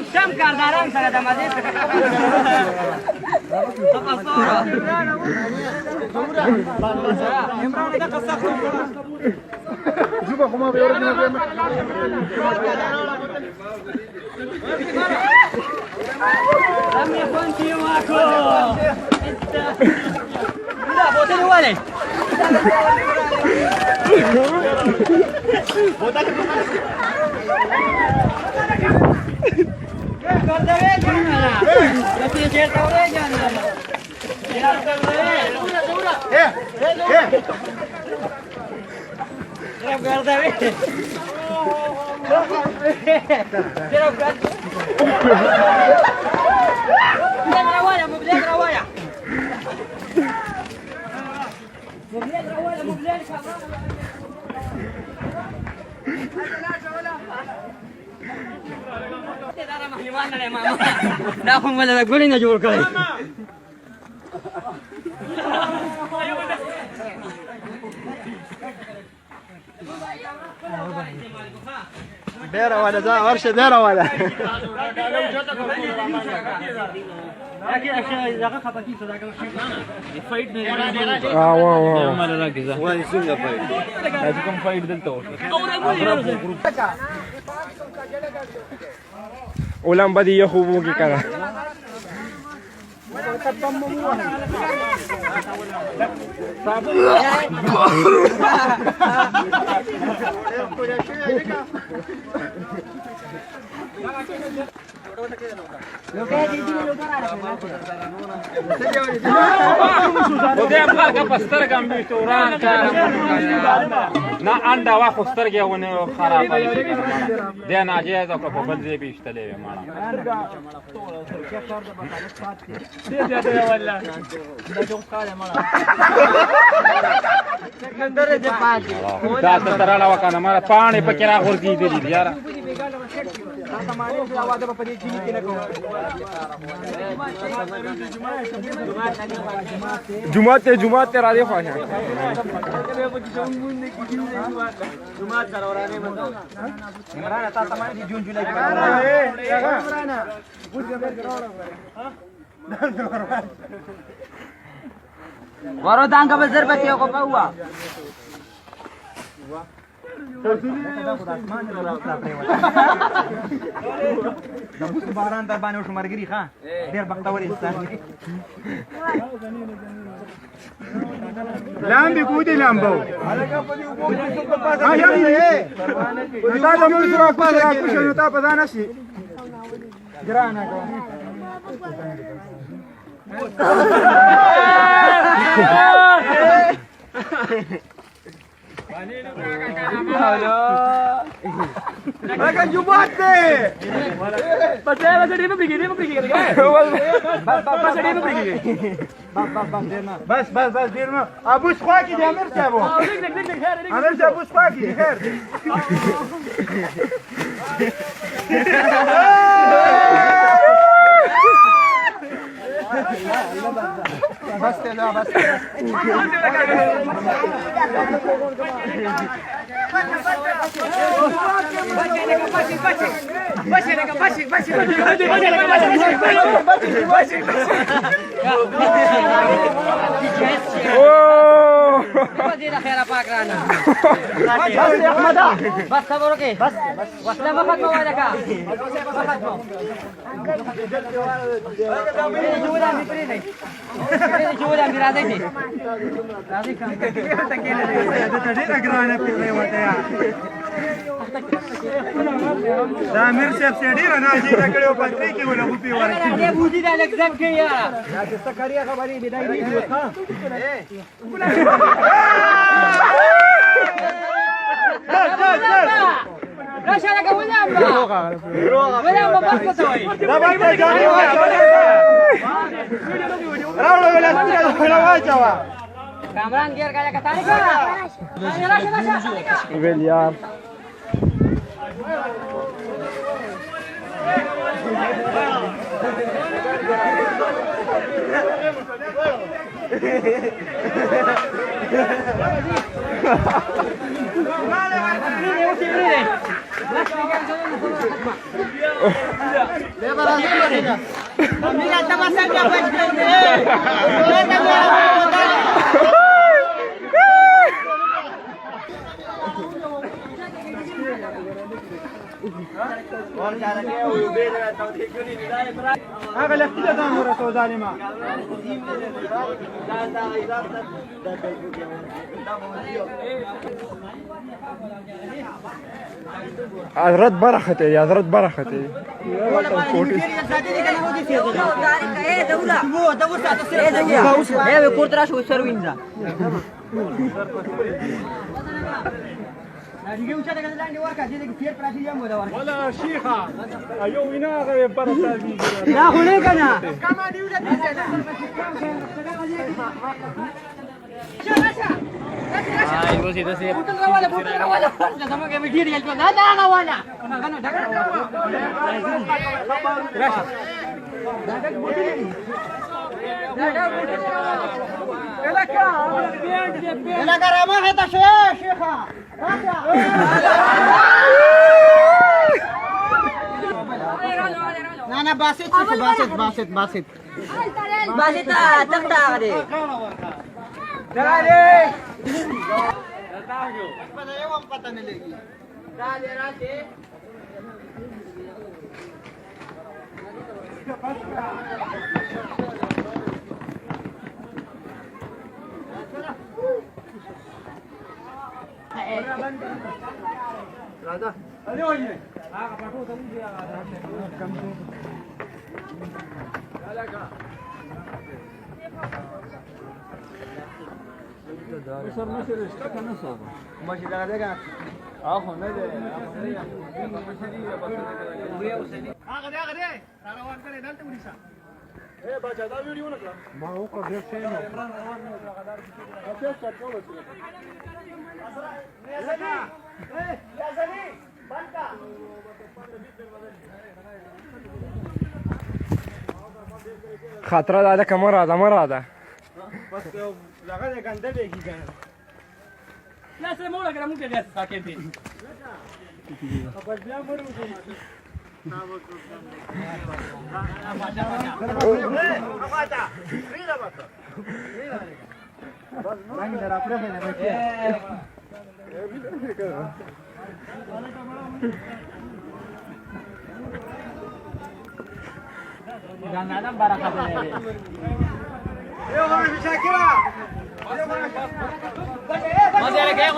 Siap kardaran sana damadis. Juba kuma bayar ni nabi. Kami kunci aku. Sudah, bote ni wale. Dah pun malah gol ni jauh kali. Dera wala za warsha dera wala. لكن أشياء إذا خبطت صدق فايد واو ما لا كذا وين سنة فايد هتكون فايد دلتو ulang badi yahubu ki kana. Udah apa ke pasar kami tu orang na anda wa pasar ke wane kharab dia na aja तो को बबल जे भी इस्तेले है माना dia wala dah jauh sekali malah dah terara lawa kana mara पानी पकड़ा और दी दे दी यार Jumat राधे ख्वाहिश Warodang ka bazar ba tiyo ko pa huwa? Nabus baran tabane ush margiri kha. Der baktawar insan. Lambi kudi lambo. Ayam ye. Kita jamu surat pasar kusho nuta padana si. Gerana ko. Makan Jumat deh. Pasal dia pergi pasal dia pergi बस देरना अब उस ख्वा की अमीर साहब वो अमीर साहब उस ख्वा की खैर बस चलो बस बस खबर ओके बस बस लम्बा खत्म हुआ देखा जुड़ा मित्री नहीं जुड़ा मिरा देखी राजी का तड़ी अगराने पे होते हैं दामिर से सेडी रना जी तकड़े पत्री की वो लोग पी वाले ये बूझी डाल एग्जाम के यार या किसका करिया खबरी विदाई नहीं था Rasha la kawulamba. Wala mo bas ko toy. Dapat ka jani wa. Raulo wala wala wajawa. Kamran gear kaya katani ka. Rasha. Well yaar. هغه لفتي ته ځان ورسو ظالما حضرت برخته یا حضرت برخته ولا شيخه ايو وینا هغه برخه دي لا خو نه کنه Nana basit basit basit basit. Basit takta ka di. Dali Padayawang pata nila. Dali rati. راځه علي وایي هغه پټو ته موږ کم سر مشر اشتكى نصب ماشي ده ده اخو نه ده هغه ده روان کړي دلته ونیسه اے بچا دا ویډیو نه کړه ما هو کو ډیر شي نو اچھا چټ کوو خاطره ده که مراده بس هغه ګنده دی کی ګنده لا سه مولا کړه موږ دې ساکې دي خبر بیا مرو Jangan barakat ini. Yo, Shakira. Masih ada kayak